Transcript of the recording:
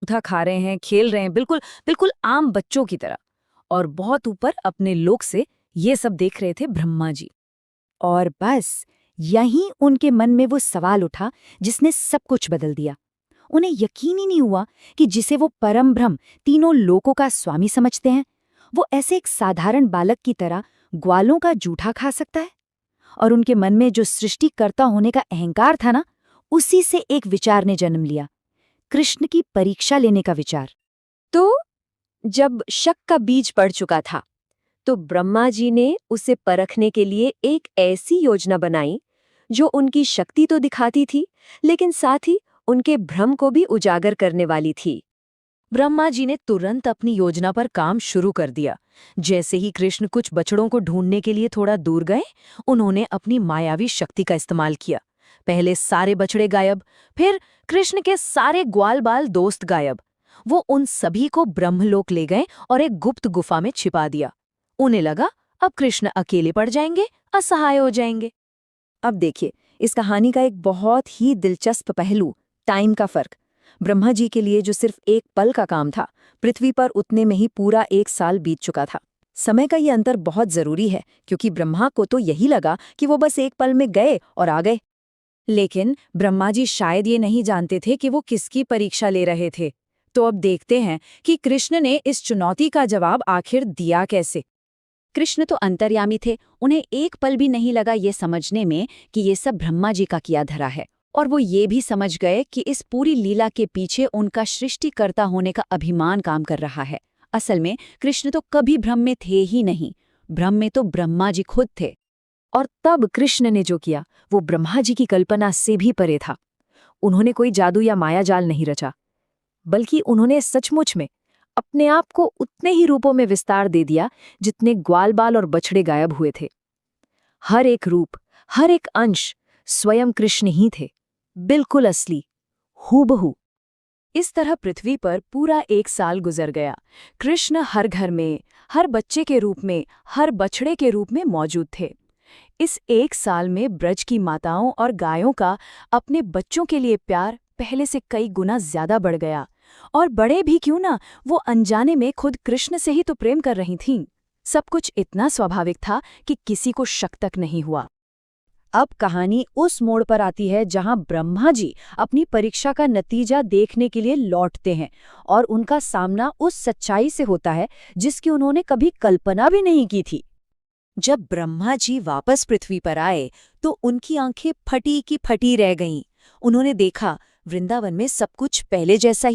जूठा खा रहे हैं, खेल रहे हैं, बिल्कुल बिल्कुल आम बच्चों की तरह। और बहुत ऊपर अपने लोक से ये सब देख रहे थे ब्रह्मा जी। और बस यहीं उनके मन में वो सवाल उठा जिसने सब कुछ बदल दिया। उन्हें यकीन ही नहीं हुआ कि जिसे वो परम ब्रह्म तीनों लोकों का स्वामी समझते हैं, वो ऐसे एक साधारण बालक की तरह ग्वालों का जूठा खा सकता है। और उनके मन में जो सृष्टिकर्ता होने का अहंकार था ना, उसी से एक विचार ने जन्म लिया, कृष्ण की परीक्षा लेने का विचार। तो जब शक का बीज पड़ चुका था, तो ब्रह्मा जी ने उसे परखने के लिए एक ऐसी योजना बनाई जो उनकी शक्ति तो दिखाती थी, लेकिन साथ ही उनके भ्रम को भी उजागर करने वाली थी। ब्रह्मा जी ने तुरंत अपनी योजना पर काम शुरू कर दिया। जैसे ही कृष्ण कुछ बछड़ों को ढूंढने के लिए थोड़ा दूर गए, उन्होंने अपनी मायावी शक्ति का इस्तेमाल किया। पहले सारे बछड़े गायब, फिर कृष्ण के सारे ग्वाल बाल दोस्त गायब। वो उन सभी को ब्रह्मलोक ले गए और एक गुप्त गुफा में छिपा दिया। उन्हें लगा अब कृष्ण अकेले पड़ जाएंगे, असहाय हो जाएंगे। अब देखिए, इस कहानी का एक बहुत ही दिलचस्प पहलू, टाइम का फर्क। ब्रह्मा जी के लिए जो सिर्फ एक पल का काम था, पृथ्वी पर उतने में ही पूरा 1 साल बीत चुका था। समय का ये अंतर बहुत जरूरी है, क्योंकि ब्रह्मा को तो यही लगा कि वो बस एक पल में गए और आ गए। लेकिन ब्रह्मा जी शायद ये नहीं जानते थे कि वो किसकी परीक्षा ले रहे थे। तो अब देखते हैं कि कृष्ण ने इस चुनौती का जवाब आखिर दिया कैसे। कृष्ण तो अंतर्यामी थे, उन्हें एक पल भी नहीं लगा ये समझने में कि ये सब ब्रह्मा जी का किया धरा है। और वो ये भी समझ गए कि इस पूरी लीला के पीछे उनका सृष्टिकर्ता होने का अभिमान काम कर रहा है। असल में कृष्ण तो कभी भ्रम में थे ही नहीं, भ्रम में तो ब्रह्मा जी खुद थे। और तब कृष्ण ने जो किया, वो ब्रह्मा जी की कल्पना से भी परे था। उन्होंने कोई जादू या मायाजाल नहीं रचा, बल्कि उन्होंने सचमुच में अपने आप को उतने ही रूपों में विस्तार दे दिया जितने ग्वाल बाल और बछड़े गायब हुए थे। हर एक रूप, हर एक अंश स्वयं कृष्ण ही थे, बिल्कुल असली, हूबहू। इस तरह पृथ्वी पर पूरा 1 साल गुजर गया। कृष्ण हर घर में, हर बच्चे के रूप में, हर बछड़े के रूप में मौजूद थे। इस 1 साल में ब्रज की माताओं और गायों का अपने बच्चों के लिए प्यार पहले से कई गुना ज्यादा बढ़ गया। और बड़े भी क्यों ना, वो अनजाने में खुद कृष्ण से ही तो प्रेम कर रही थीं। सब कुछ इतना स्वाभाविक था कि किसी को शक तक नहीं हुआ। अब कहानी उस मोड़ पर आती है जहां ब्रह्मा जी अपनी परीक्षा का नतीजा देखने के लिए लौटते हैं, और उनका सामना उस सच्चाई से होता है जिसकी उन्होंने कभी कल्पना भी नहीं की थी। जब ब्रह्मा जी वापस पृथ्वी पर आए तो उनकी आंखें फटी की फटी रह गईं। उन्होंने देखा वृंदावन में सब कुछ पहले जैसा ही